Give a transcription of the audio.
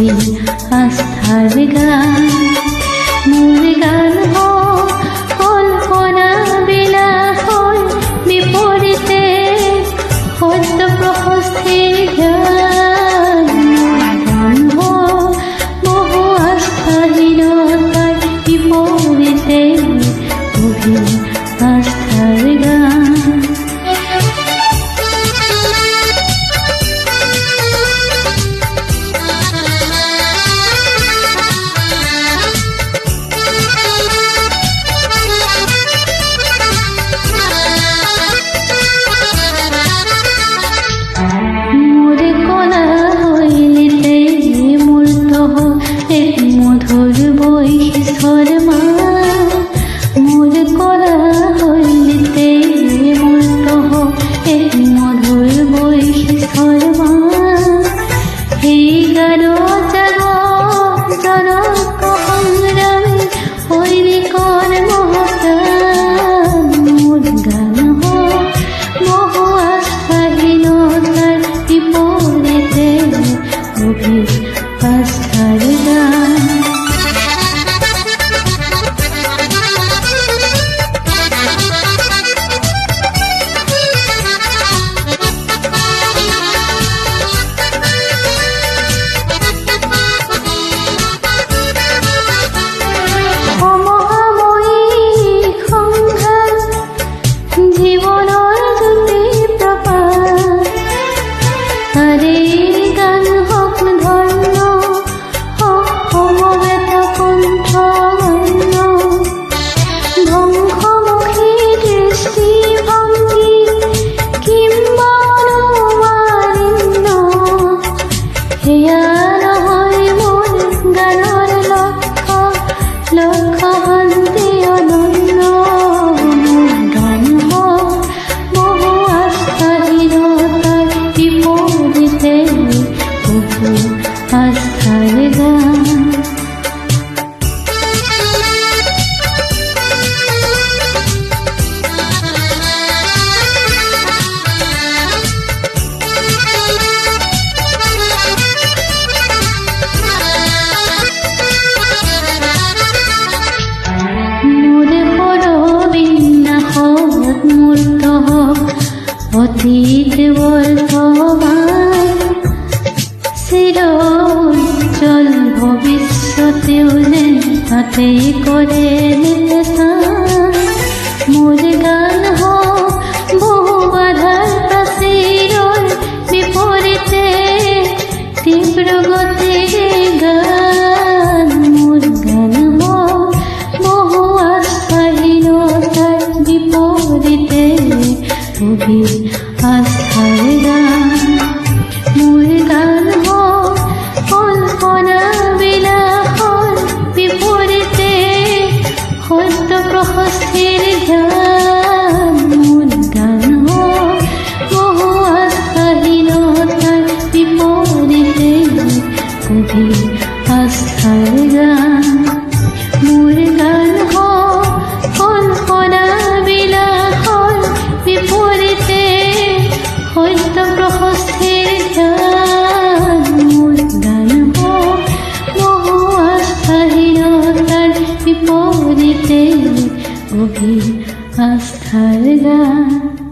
গভীর আস্থার গান। মোর গান কল্পনা বিলাসর বিপরীতে সত্য প্রশস্তির জ্ঞান। গান বহু আস্থাহীনতার বিপরীতে গভীর আস্থার গান। মধুর বৈশর মা মোর কলা হইতে মূর্ত এক মধুর বৈশর মা। এই গান জাগ জনক সংগ্রামী হৈরিকর মহতান। মোর গান বহু আস্থাহীনতার বিপরীতে গভীর আস্থার গান। জীবনের জ্যোতি প্রকাশ আরে গান হোক ধন্য হোক সমবেতা কণ্ঠ গণ্য। ধ্বংসমুখী দৃষ্টিভঙ্গি কিংবা অনুমালিন্য সেয়া নহয় মোৰ গানৰ লক্ষ্য লক্ষ্য শান্তি অনন্য। আস্থার গান। মোরে বড় বিন্যাসত মূর্ত অতীত বর্তমান চিরোজ্জ্বল ভবিষ্যতেও যেন তাতেই করে নিলেন। মোর গান বহু বাধার প্রাচীৰৰ বিপরীতে তীব্র গতির গান। মোর গান বহু আস্থাহীনতার বিপরীতে গভীর আস্থার গান। মোর গান কল্পনা বিলাসর বিপরীতে সত্য প্রশস্তির জ্ঞান। মোর গান বহু আস্থাহীনতার বিপরীতে গভীর আস্থার গান। মোর গান কল্পনা বিলাসর বিপরীতে সত্য প্রশস্তির জ্ঞান। মোর গান বহু আস্থাহীনতার বিপরীতে গভীর আস্থার গান।